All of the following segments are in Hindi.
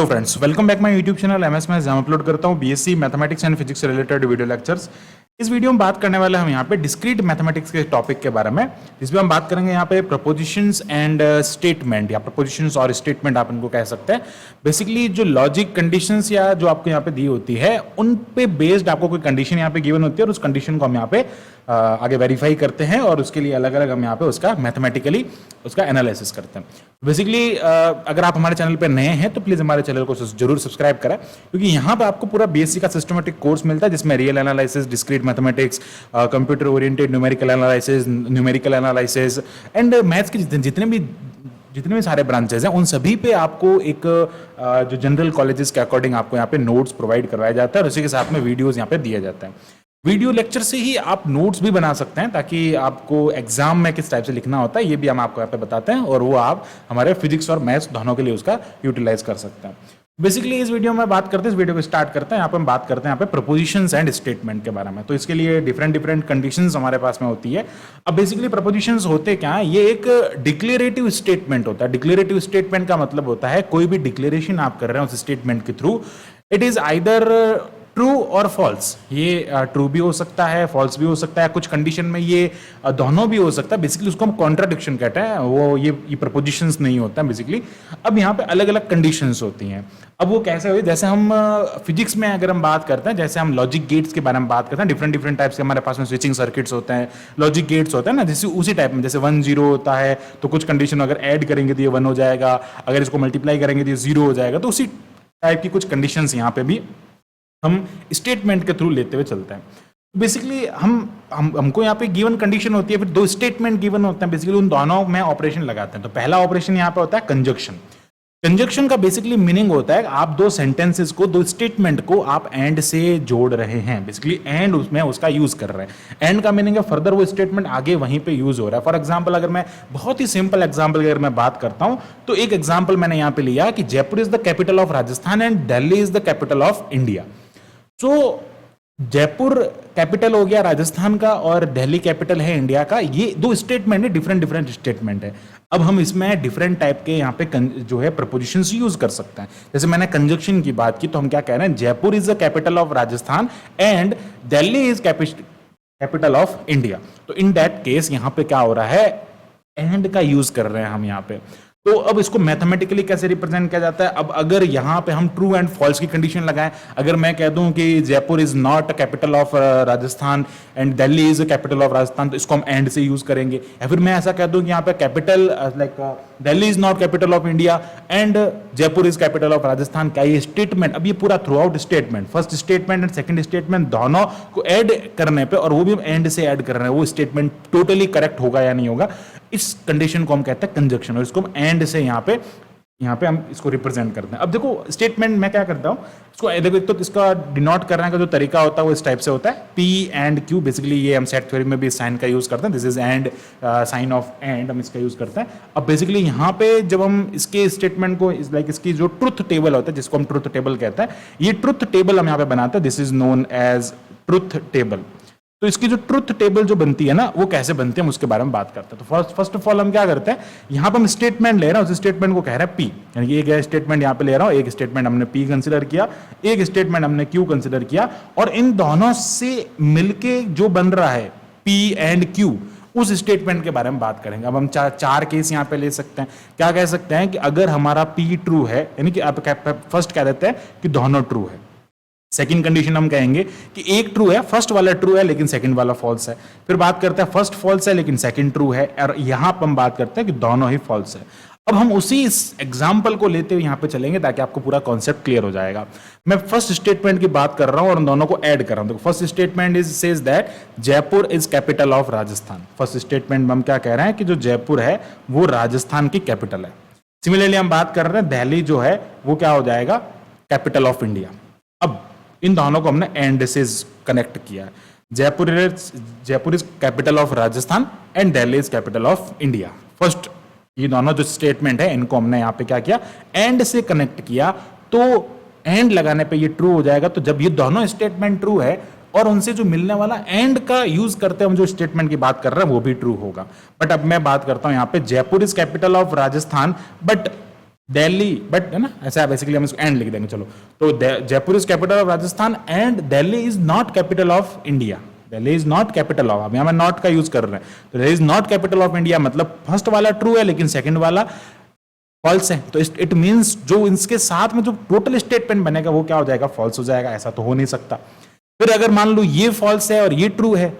Hello friends, welcome back my YouTube channel MS maths, जहां अपलोड करता हूं बीएससी मैथमेटिक्स एंड फिजिक्स से रिलेटेड वीडियो लेक्चर्स। इस वीडियो में बात करने वाले हम यहाँ पे डिस्क्रीट मैथमेटिक्स के टॉपिक के बारे में, जिसमें हम बात करेंगे यहाँ पे प्रपोजिशंस एंड स्टेटमेंट, या प्रपोजिशंस और स्टेटमेंट आप इनको कह सकते हैं। बेसिकली जो लॉजिक कंडीशंस या जो आपको यहाँ पे दी होती है, उन पे बेस्ड आपको कोई कंडीशन यहाँ पे गिवन होती है और उस कंडीशन को हम यहाँ पे आगे वेरीफाई करते हैं और उसके लिए अलग अलग हम यहाँ पे उसका मैथमेटिकली उसका एनालिसिस करते हैं। बेसिकली अगर आप हमारे चैनल पे नए हैं तो प्लीज हमारे चैनल को जरूर सब्सक्राइब करें, क्योंकि यहाँ पे आपको पूरा बीएससी का सिस्टमेटिक कोर्स मिलता है, जिसमें real analysis, discrete mathematics, computer oriented numerical analysis and maths के जितने भी सारे ब्रांचेस हैं, उन सभी पे आपको एक जो जनरल कॉलेजेस के अकॉर्डिंग आपको यहाँ पे नोट्स प्रोवाइड करवाया जाता है और उसी के साथ में वीडियोस यहाँ पे दिया जाता है। वीडियो लेक्चर से ही आप नोट्स भी बना सकते हैं, ताकि आपको एग्जाम में किस टाइप से लिखना होता है ये भी हम आपको यहाँ पे बताते हैं, और वो आप हमारे फिजिक्स और मैथ्स दोनों के लिए उसका यूटिलाइज कर सकते हैं। बेसिकली इस वीडियो में बात करते हैं, इस वीडियो को स्टार्ट करते हैं। यहाँ पे हम बात करते हैं यहाँ पे प्रपोजिशंस एंड स्टेटमेंट के बारे में। तो इसके लिए डिफरेंट कंडीशंस हमारे पास में होती है। अब बेसिकली प्रपोजिशंस होते क्या है, ये एक डिक्लेरेटिव स्टेटमेंट होता है। डिक्लेरेटिव स्टेटमेंट का मतलब होता है कोई भी डिक्लेरेशन आप कर रहे हैं उस स्टेटमेंट के through, it is either true और फॉल्स। ये ट्रू भी हो सकता है, फॉल्स भी हो सकता है, कुछ कंडीशन में ये दोनों भी हो सकता है। बेसिकली उसको हम कॉन्ट्राडिक्शन कहते हैं, वो ये प्रपोजिशंस नहीं होता है बेसिकली। अब यहाँ पे अलग अलग कंडीशंस होती हैं। अब वो कैसे हुई, जैसे हम फिजिक्स में अगर हम बात करते हैं, जैसे हम लॉजिक गेट्स के बारे में बात करते हैं, डिफरेंट टाइप्स के हमारे पास में स्विचिंग सर्किट्स होते हैं, लॉजिक गेट्स होते हैं ना, जैसे उसी टाइप में, जैसे 1 0 होता है तो कुछ कंडीशन अगर ऐड करेंगे तो ये 1 हो जाएगा, अगर इसको मल्टीप्लाई करेंगे तो ये 0 हो जाएगा। तो उसी टाइप की कुछ कंडीशंस यहाँ पे भी हम स्टेटमेंट के थ्रू लेते हुए चलते हैं। बेसिकली हमको यहाँ पे गिवन कंडीशन होती है, फिर दो स्टेटमेंट गिवन होते हैं, बेसिकली उन दोनों में ऑपरेशन लगाते हैं। तो पहला ऑपरेशन यहाँ पे होता है कंजक्शन। कंजक्शन का बेसिकली मीनिंग होता है आप दो सेंटेंसेस को, दो स्टेटमेंट को आप एंड से जोड़ रहे हैं। बेसिकली एंड उसमें उसका यूज कर रहे हैं। एंड का मीनिंग है फर्दर वो स्टेटमेंट आगे वहीं पे यूज हो रहा है। फॉर एग्जांपल, अगर मैं बहुत ही सिंपल एग्जांपल अगर मैं बात करता हूं, तो एक एग्जांपल मैंने यहां पे लिया कि Jaipur is the capital of Rajasthan and Delhi is the capital of India. तो जयपुर कैपिटल हो गया राजस्थान का और दिल्ली कैपिटल है इंडिया का। ये दो स्टेटमेंट है, डिफरेंट स्टेटमेंट है। अब हम इसमें डिफरेंट टाइप के यहाँ पे जो है प्रपोजिशंस यूज कर सकते हैं। जैसे मैंने कंजक्शन की बात की, तो हम क्या कह रहे हैं, Jaipur is the capital of Rajasthan and Delhi is capital of India. तो इन दैट केस यहाँ पे क्या हो रहा है, एंड का यूज कर रहे हैं हम यहाँ पे। तो अब इसको मैथमेटिकली कैसे रिप्रेजेंट किया जाता है। अब अगर यहां पे हम ट्रू एंड फॉल्स की कंडीशन लगाएं, अगर मैं कह दूं कि Jaipur is not capital of Rajasthan and Delhi is capital of Rajasthan, तो इसको हम एंड से यूज करेंगे। या फिर मैं ऐसा कह दूं कि यहाँ पे capital like Delhi is not capital of India and Jaipur is capital of Rajasthan, क्या ये स्टेटमेंट, अब ये पूरा through out statement, first statement and second statement दोनों को ऐड करने पे, और वो भी हम एंड से ऐड कर रहे हैं, वो स्टेटमेंट टोटली करेक्ट होगा या नहीं होगा, इस कंडीशन को हम कहते हैं कंजक्शन, और इसको हम एंड से यहाँ पे हम इसको रिप्रेजेंट करते हैं। अब देखो स्टेटमेंट मैं क्या करता हूँ, इसको देखो, एक तो इसका डिनोट करने का जो तरीका होता है वो इस टाइप से होता है, P एंड Q। बेसिकली ये हम सेट थ्योरी में भी साइन का यूज करते हैं, this is and, sign of and हम इसका यूज करते हैं। अब बेसिकली यहाँ पे जब हम इसके स्टेटमेंट को लाइक इसकी जो ट्रुथ टेबल होता है, जिसको हम ट्रुथ टेबल कहते हैं, ये ट्रुथ टेबल हम यहाँ पे बनाते हैं, this is known as truth table. तो इसकी जो ट्रुथ टेबल जो बनती है ना, वो कैसे बनती है हम उसके बारे में बात करते हैं। तो फर्स्ट ऑफ ऑल हम क्या करते हैं, यहाँ पे हम स्टेटमेंट ले रहे हैं, उस स्टेटमेंट को कह रहे हैं P, यानी कि एक स्टेटमेंट यहाँ पे ले रहा हूँ, एक स्टेटमेंट हमने P कंसिडर किया, एक स्टेटमेंट हमने Q कंसिडर किया, और इन दोनों से मिलके जो बन रहा है P एंड Q, उस स्टेटमेंट के बारे में बात करेंगे। अब हम चार केस यहाँ पे ले सकते हैं। क्या कह सकते हैं कि अगर हमारा P ट्रू है, यानी कि आप फर्स्ट कह देते हैं कि दोनों ट्रू है। सेकंड कंडीशन हम कहेंगे कि एक ट्रू है, फर्स्ट वाला ट्रू है लेकिन सेकंड वाला फॉल्स है। फिर बात करते हैं फर्स्ट फॉल्स है लेकिन सेकंड ट्रू है, और यहां पर हम बात करते हैं कि दोनों ही फॉल्स है। अब हम उसी एग्जांपल को लेते हुए यहां पे चलेंगे ताकि आपको पूरा कॉन्सेप्ट क्लियर हो जाएगा। मैं फर्स्ट स्टेटमेंट की बात कर रहा हूं और उन दोनों को ऐड कर रहा हूं। तो first statement is says that Jaipur is capital of Rajasthan. First statement में हम क्या कह रहे हैं कि जो जयपुर है वो राजस्थान की कैपिटल है। सिमिलरली हम बात कर रहे हैं दिल्ली जो है वो क्या हो जाएगा, कैपिटल ऑफ इंडिया। अब इन दोनों को हमने एंड से कनेक्ट किया है। Jaipur is capital of Rajasthan and Delhi is capital of India. First ये दोनों जो स्टेटमेंट है इनको हमने यहाँ पे क्या किया, एंड से कनेक्ट किया। तो एंड लगाने पे ये ट्रू हो जाएगा। तो जब ये दोनों स्टेटमेंट ट्रू है और उनसे जो मिलने वाला एंड का यूज करते हैं हम जो स्टेटमेंट की बात कर रहे हैं वो भी ट्रू होगा। बट अब मैं बात करता हूं यहाँ पे Jaipur is capital of Rajasthan, but Delhi, but है ना, ऐसा बेसिकली हम इसको एंड लिख देंगे, चलो। तो Jaipur is capital of Rajasthan and Delhi is not capital of India. Delhi is not capital of, अब यहां मैं नॉट का यूज कर रहे हैं, तो Delhi is not capital of India मतलब फर्स्ट वाला ट्रू है लेकिन सेकंड वाला फॉल्स है। तो इट मींस जो इसके साथ में जो टोटल स्टेटमेंट बनेगा वो क्या हो जाएगा, फॉल्स हो जाएगा। ऐसा तो हो नहीं सकता। फिर अगर मान लो ये फॉल्स है और ये ट्रू है,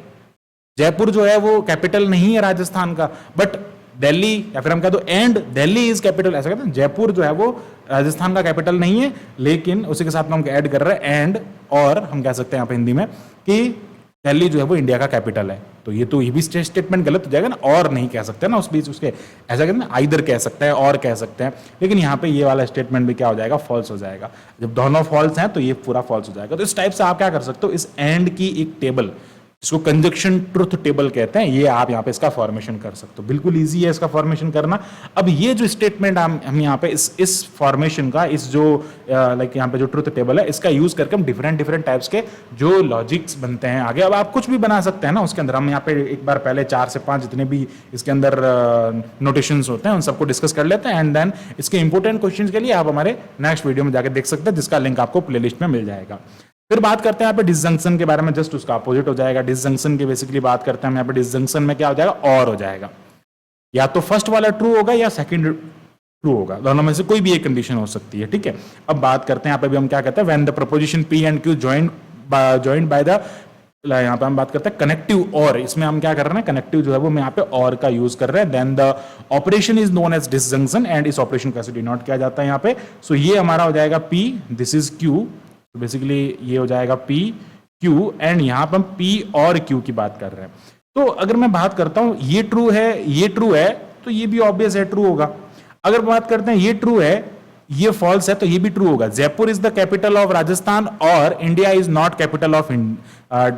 जयपुर जो है वो कैपिटल नहीं है राजस्थान का, बट दिल्ली, या फिर हम कह दो एंड दिल्ली इज कैपिटल, ऐसा कहते हैं जयपुर जो है वो राजस्थान का कैपिटल नहीं है, लेकिन उसी के साथ में हम ऐड कर रहे हैं एंड, और हम कह सकते हैं यहाँ पे हिंदी में कि दिल्ली जो है वो इंडिया का कैपिटल है। तो ये भी स्टेटमेंट गलत हो जाएगा ना, और नहीं कह सकते ना उस बीच उसके, ऐसा कहते हैं आइदर कह सकते हैं और कह सकते हैं, लेकिन यहाँ पे ये वाला स्टेटमेंट भी क्या हो जाएगा, फॉल्स हो जाएगा। जब दोनों फॉल्स हैं तो ये पूरा फॉल्स हो जाएगा। तो इस टाइप से आप क्या कर सकते हो, इस एंड की एक टेबल, इसको कंजक्शन ट्रुथ टेबल कहते हैं, ये आप यहाँ पे इसका फॉर्मेशन कर सकते हो। बिल्कुल इजी है इसका फॉर्मेशन करना। अब ये जो स्टेटमेंट हम यहाँ पे इस फॉर्मेशन का, इस जो लाइक यहाँ पे जो ट्रुथ टेबल है, इसका यूज करके हम डिफरेंट टाइप्स के जो लॉजिक्स बनते हैं आगे। अब आप कुछ भी बना सकते हैं ना उसके अंदर। हम यहाँ पे एक बार पहले 4 से 5 जितने भी इसके अंदर नोटेशंस होते हैं उन सबको डिस्कस कर लेते हैं, एंड देन इसके इंपॉर्टेंट क्वेश्चन के लिए आप हमारे नेक्स्ट वीडियो में जाकर देख सकते हैं, जिसका लिंक आपको प्लेलिस्ट में मिल जाएगा। फिर बात करते हैं यहाँ पे डिसजंक्शन के बारे में, जस्ट उसका अपोजिट हो जाएगा। डिसजंक्शन की बेसिकली बात करते हैं हम यहाँ पे। डिसजंक्शन में क्या हो जाएगा, और हो जाएगा, या तो फर्स्ट वाला ट्रू होगा या सेकंड ट्रू होगा, दोनों में से कोई भी एक कंडीशन हो सकती है, ठीक है। अब बात करते हैं यहाँ पे भी हम क्या कहते हैं, when the preposition P and Q joined by the, यहाँ पे हम बात करते हैं कनेक्टिव और, इसमें हम क्या कर रहे हैं, कनेक्टिव जो है वो मैं यहाँ पे और का यूज कर रहे हैं, then the operation is known as disjunction, and इस ऑपरेशन को ऐसे डिनोट किया जाता है यहाँ पे। सो ये हमारा हो जाएगा P, दिस इज Q, तो बेसिकली ये हो जाएगा P Q, एंड यहां पर हम P और Q की बात कर रहे हैं। तो अगर मैं बात करता हूं ये ट्रू है, ये ट्रू है, तो ये भी ऑब्वियस है ट्रू होगा। अगर बात करते हैं ये ट्रू है, ये फॉल्स है, तो ये भी ट्रू होगा। Jaipur is the capital of Rajasthan और India is not capital of,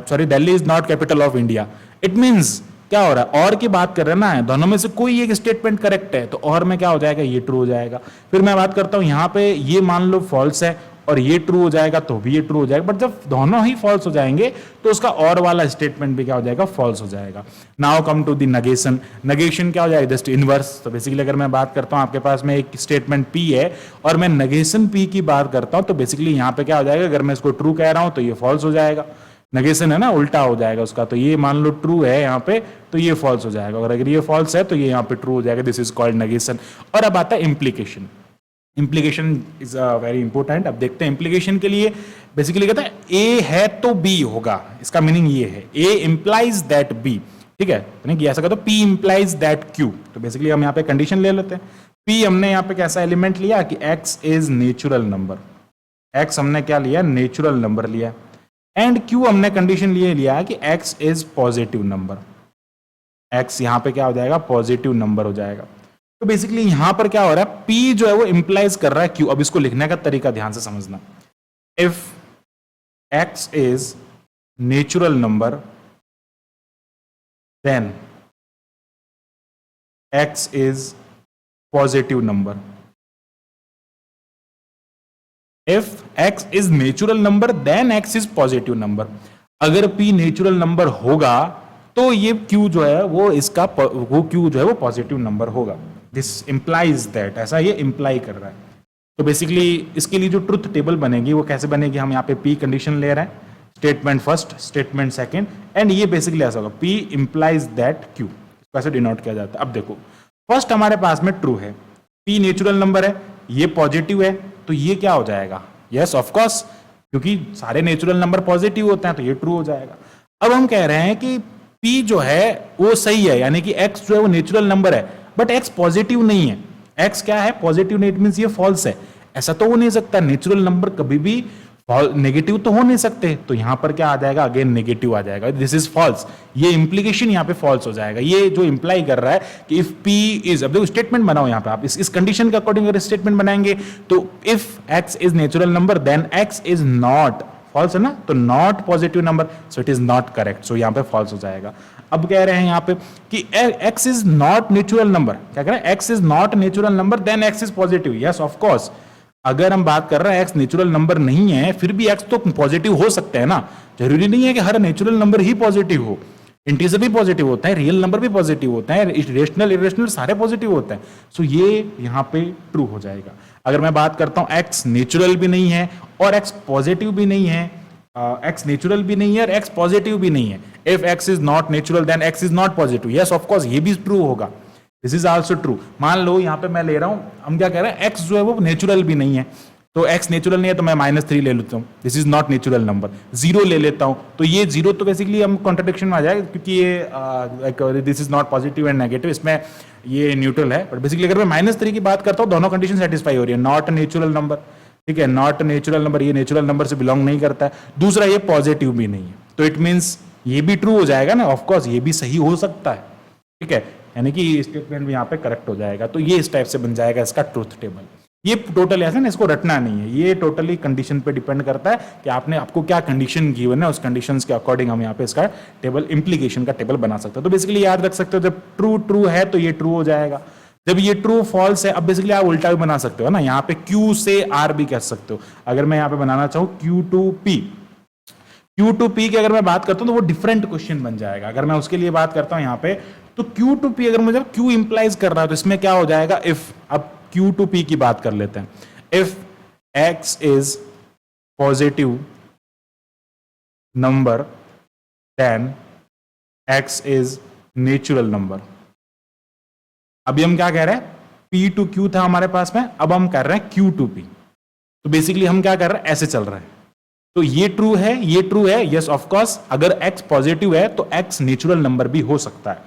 sorry Delhi is not capital of India. It means क्या हो रहा है, और की बात कर रहे हैं ना, दोनों में से कोई एक स्टेटमेंट करेक्ट है, तो और में क्या हो जाएगा, ये ट्रू हो जाएगा। फिर मैं बात करता हूं यहां पे ये मान लो फॉल्स है और ये ट्रू हो जाएगा, तो भी ये ट्रू हो जाएगा, बट जब दोनों ही फॉल्स हो जाएंगे तो उसका और वाला स्टेटमेंट भी क्या हो जाएगा, फॉल्स हो जाएगा। Now come to the negation. Negation क्या हो जाएगा, जस्ट इनवर्स। तो बेसिकली अगर मैं बात करता हूं, आपके पास में एक स्टेटमेंट P है और मैं नेगेशन P की बात करता हूं, तो बेसिकली यहां पे क्या हो जाएगा, अगर मैं इसको ट्रू कह रहा हूं तो ये फॉल्स हो जाएगा। नेगेशन है ना, उल्टा हो जाएगा उसका, तो ये मान लो ट्रू है यहाँ पे, तो ये फॉल्स हो जाएगा, और अगर ये फॉल्स है तो ये यहाँ पे ट्रू हो जाएगा। This is called negation. और अब आता है implication. Implication is very important. अब देखते हैं इम्प्लीकेशन के लिए बेसिकली कहता है ए है तो बी होगा, इसका मीनिंग ये है, ए इंप्लाइज दैट बी, ठीक है, यानी कि ऐसा कहते पी इंप्लाइज दैट क्यू। तो बेसिकली हम यहाँ पे कंडीशन ले लेते हैं। पी हमने यहाँ पे कैसा एलिमेंट लिया कि x is natural number, x हमने क्या लिया, नेचुरल नंबर लिया, एंड क्यू हमने कंडीशन लिए लिया कि x is positive number, x यहाँ पे क्या हो जाएगा, पॉजिटिव नंबर हो जाएगा। तो बेसिकली यहां पर क्या हो रहा है, P जो है वो इंप्लाइज कर रहा है Q। अब इसको लिखने का तरीका ध्यान से समझना। If X is natural number then X is positive number. If X is natural number then X is positive number. अगर P नेचुरल नंबर होगा तो ये Q जो है वो इसका, वो Q जो है वो पॉजिटिव नंबर होगा। दिस इंप्लाइज दैट, ऐसा ये इंप्लाई कर रहा है। तो बेसिकली इसके लिए जो ट्रुथ टेबल बनेगी वो कैसे बनेगी, हम यहाँ पे P कंडीशन ले रहे हैं, statement first, statement second, and ये बेसिकली ऐसा होगा, P इंप्लाइज दैट Q, कैसे डिनोट किया जाता है। अब देखो फर्स्ट हमारे पास में ट्रू है, P नेचुरल नंबर है, ये पॉजिटिव है, तो ये क्या हो जाएगा, यस ऑफ कोर्स, क्योंकि सारे नेचुरल नंबर पॉजिटिव होते हैं तो ये ट्रू हो जाएगा। अब हम कह रहे हैं कि P जो है वो सही है, यानी कि X जो है वो नेचुरल नंबर है, बट X पॉजिटिव नहीं है। X क्या है, पॉजिटिव नहीं, इट मींस ये फॉल्स है। ऐसा तो हो नहीं सकता, नेचुरल नंबर कभी भी नेगेटिव तो हो नहीं सकते, तो यहां पर क्या आ जाएगा, अगेन नेगेटिव आ जाएगा, दिस इज फॉल्स। ये इंप्लीकेशन यहां पे फॉल्स हो जाएगा। ये जो इंप्लाई कर रहा है कि इफ P इज, अब देखो स्टेटमेंट बनाओ यहां पे आप, इस कंडीशन के अकॉर्डिंग अगर स्टेटमेंट बनाएंगे तो if X is natural number then X is not, false है ना, तो not positive number, so it is not correct, so यहां पे फॉल्स हो जाएगा। अब कह रहे हैं यहां पे कि X is not natural number, क्या कह रहे हैं, X is not natural number then X is positive, yes of course. अगर हम बात कर रहे हैं X नेचुरल नंबर नहीं है, फिर भी X तो पॉजिटिव हो सकते हैं ना, जरूरी नहीं है कि हर नेचुरल नंबर ही पॉजिटिव हो। इंटीजर भी पॉजिटिव होता है, रियल नंबर भी पॉजिटिव होता है, रेशनल इरेशनल सारे पॉजिटिव होते हैं। सो ये यहाँ पे ट्रू हो जाएगा। अगर मैं बात करता हूं एक्स नेचुरल भी नहीं है और एक्स पॉजिटिव भी नहीं है, एक्स नेचुरल भी नहीं है और एक्स पॉजिटिव भी नहीं है, if X is not natural then X is not positive, yes of course ये भी ट्रू होगा, दिस इज आल्सो ट्रू। मान लो यहाँ पे मैं ले रहा हूं, हम क्या कह रहे हैं, एक्स जो है वो नेचुरल भी नहीं है, तो x नेचुरल नहीं है तो मैं -3 ले लेता हूँ, this is not natural number. 0 ले लेता हूँ तो ये 0 तो बेसिकली हम कॉन्ट्रडिक्शन में आ जाएगा, क्योंकि ये this is not positive and negative, इसमें ये न्यूट्रल है। बट बेसिकली अगर मैं -3 की बात करता हूँ, दोनों कंडीशन सेटिस्फाई हो रही है, नॉट नेचुरल नंबर, ठीक है, नॉट नेचुरल नंबर, ये नेचुरल नंबर से बिलोंग नहीं करता है, दूसरा ये पॉजिटिव भी नहीं है, तो इट मीन्स ये भी ट्रू हो जाएगा ना, ऑफकोर्स ये भी सही हो सकता है, ठीक है, यानी कि स्टेटमेंट भी यहाँ पे करेक्ट हो जाएगा। तो ये इस टाइप से बन जाएगा इसका ट्रूथ टेबल। ये टोटल ऐसा ना, इसको रटना नहीं है, ये टोटली कंडीशन पे डिपेंड करता है कि आपको क्या कंडीशन गिवन है, उस कंडीशंस के अकॉर्डिंग हम यहाँ पे इसका टेबल, इंप्लीकेशन का टेबल बना सकते हैं। तो बेसिकली याद रख सकते हो, जब ट्रू ट्रू है तो ये ट्रू हो जाएगा, जब ये ट्रू फॉल्स है, अब बेसिकली आप उल्टा भी बना सकते हो ना, यहाँ पे Q से R भी कह सकते हो। अगर मैं यहाँ पे बनाना चाहूँ Q to P की अगर मैं बात करता हूँ तो वो डिफरेंट क्वेश्चन बन जाएगा। अगर मैं उसके लिए बात करता हूँ यहाँ पे, तो Q to P अगर मुझे Q इंप्लाइज कर रहा है तो इसमें क्या हो जाएगा, इफ, अब Q to P की बात कर लेते हैं, if X is positive number then X is natural number. अभी हम क्या कह रहे हैं, P to Q था हमारे पास में, अब हम कर रहे हैं Q to P। तो बेसिकली हम क्या कर रहे हैं, ऐसे चल रहे हैं, तो ये ट्रू है, ये ट्रू है, यस ऑफ कोर्स, अगर X पॉजिटिव है तो X नेचुरल नंबर भी हो सकता है,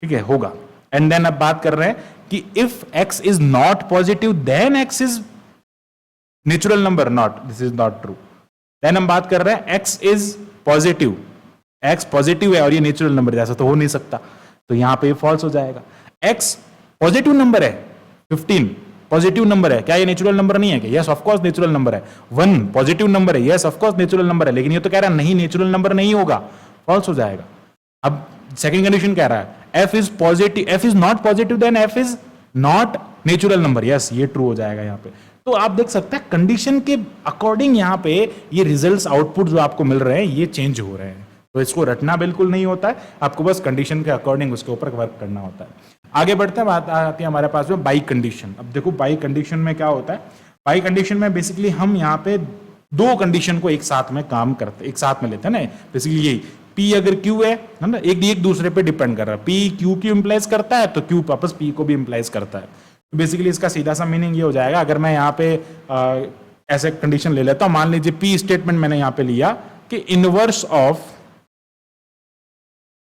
ठीक है, होगा। एंड देन अब बात कर रहे हैं कि if X is not positive then X is natural number, not, this is not true. Then हम बात कर रहे हैं X is positive, X positive है और ये नेचुरल नंबर, जैसा तो हो नहीं सकता, तो यहां पे फॉल्स हो जाएगा। X पॉजिटिव नंबर है, 15 पॉजिटिव नंबर है, क्या ये नेचुरल नंबर नहीं है क्या, yes of course natural number है। 1 पॉजिटिव नंबर है, yes of course natural number है, लेकिन ये तो कह रहा है नहीं नेचुरल नंबर नहीं होगा, फॉल्स हो जाएगा। अब सेकंड कंडीशन कह रहा है F is positive, F is not positive then F is not natural number, yes ये ट्रू हो जाएगा यहाँ पे। तो आप देख सकते हैं कंडीशन के अकॉर्डिंग यहाँ पे ये रिजल्ट्स, आउटपुट जो आपको मिल रहे हैं ये चेंज हो रहे हैं। तो इसको रटना बिल्कुल नहीं होता है, आपको बस कंडीशन के अकॉर्डिंग उसके ऊपर वर्क करना होता है। आगे बढ़ते हैं, बात आती है हमारे पास में बाई कंडीशन। अब देखो बाई कंडीशन में क्या होता है, बाई कंडीशन में बेसिकली हम यहाँ पे दो कंडीशन को एक साथ में काम करते, एक साथ में लेते हैं ना, बेसिकली यही P अगर Q है ना, एक दूसरे पे डिपेंड कर रहा है, P Q को इंप्लाइज करता है तो Q वापस P को भी इंप्लाइज करता है। तो बेसिकली इसका सीधा सा मीनिंग ये हो जाएगा, अगर मैं यहाँ पे ऐसे कंडीशन ले लेता हूँ, मान लीजिए P स्टेटमेंट मैंने यहाँ पे लिया कि inverse of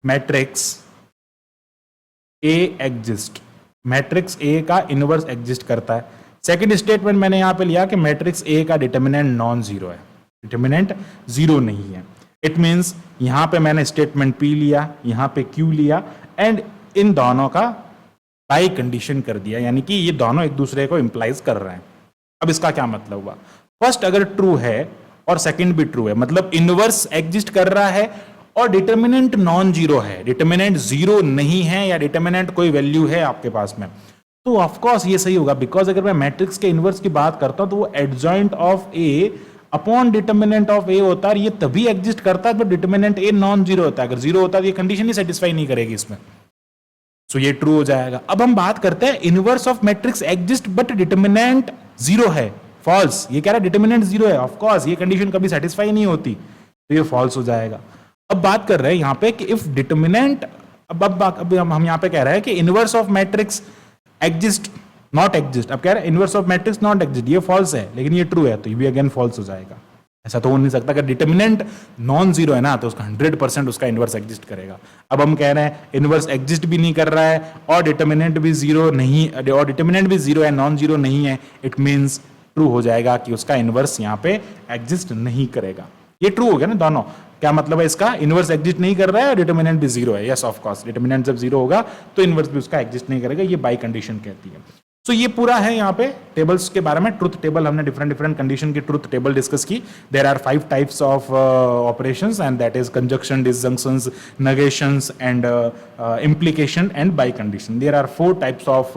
matrix A exist, matrix A का इनवर्स एग्जिस्ट करता है। सेकंड स्टेटमेंट मैंने यहां पे लिया कि मैट्रिक्स A का डिटर्मिनेंट नॉन जीरो है, डिटर्मिनेंट जीरो नहीं है। इट मींस यहां पे मैंने स्टेटमेंट P लिया, यहां पे Q लिया एंड इन दोनों का बाई कंडीशन कर दिया, यानी कि ये दोनों एक दूसरे को इंप्लाइज कर रहे हैं। अब इसका क्या मतलब हुआ, फर्स्ट अगर ट्रू है और सेकंड भी ट्रू है, मतलब इनवर्स एग्जिस्ट कर रहा है और डिटर्मिनेंट नॉन जीरो है, डिटर्मिनेंट जीरो नहीं है या डिटर्मिनेंट कोई वैल्यू है आपके पास में, तो ऑफ कोर्स ये सही होगा। बिकॉज अगर मैं मैट्रिक्स के इनवर्स की बात करता हूं तो वो adjoint of A upon determinant of A होता है, और ये तभी एग्जिस्ट करता है जब डिटर्मिनेंट ए नॉन जीरो होता है। अगर जीरो होता है तो ये कंडीशन ही सेटिस्फाई नहीं करेगी इसमें, सो ये ट्रू हो जाएगा। अब हम बात करते हैं inverse of matrix exist but determinant zero है, फॉल्स। ये कह रहा है डिटर्मिनेंट जीरो है, ऑफ कोर्स ये कंडीशन कभी सेटिस्फाई नहीं होती, तो ये फॉल्स हो जाएगा। अब बात कर रहे हैं यहां पे कि इफ डिटर्मिनेंट, अब हम यहां पे कह रहे हैं कि inverse of matrix exist not exist, अब कह रहे हैं inverse of matrix not exist, ये फॉल्स है, लेकिन ये ट्रू है, तो ये भी अगेन फॉल्स हो जाएगा। ऐसा तो हो नहीं सकता, अगर डिटर्मिनेंट नॉन जीरो है ना तो उसका 100% उसका इनवर्स एग्जिस्ट करेगा। अब हम कह रहे हैं इनवर्स एग्जिस्ट भी नहीं कर रहा है और डिटर्मिनेंट भी जीरो नहीं, और डिटर्मिनेंट भी जीरो है, नॉन जीरो नहीं है, इट मींस ट्रू हो जाएगा कि उसका इनवर्स यहाँ पे एग्जिस्ट नहीं करेगा। ये ट्रू हो गया ना दोनों। क्या मतलब है इसका, इनवर्स एग्जिस्ट नहीं कर रहा है, डिटर्मिनेंट भी जीरो है, यस ऑफ कोर्स डिटर्मिनेंट जब जीरो होगा तो इनवर्स भी उसका एग्जिस्ट नहीं करेगा, ये बाई कंडीशन कहती है। सो ये पूरा है यहाँ पे टेबल्स के बारे में, ट्रुथ टेबल हमने डिफरेंट कंडीशन की ट्रुथ टेबल डिस्कस की। There are 5 types of operations and that is conjunction, disjunctions, negations and implication and bi condition. There are 4 types of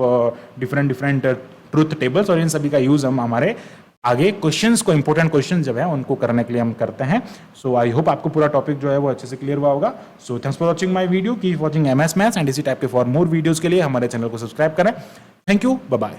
different truth tables, और इन सभी का यूज हम हमारे आगे क्वेश्चंस को, इंपॉर्टेंट क्वेश्चंस जब है उनको करने के लिए हम करते हैं। सो आई होप आपको पूरा टॉपिक जो है वो अच्छे से क्लियर हुआ होगा। So thanks for watching my video, keep watching MS maths and इसी टाइप के फॉर मोर वीडियोस के लिए हमारे चैनल को सब्सक्राइब करें। Thank you, bye bye.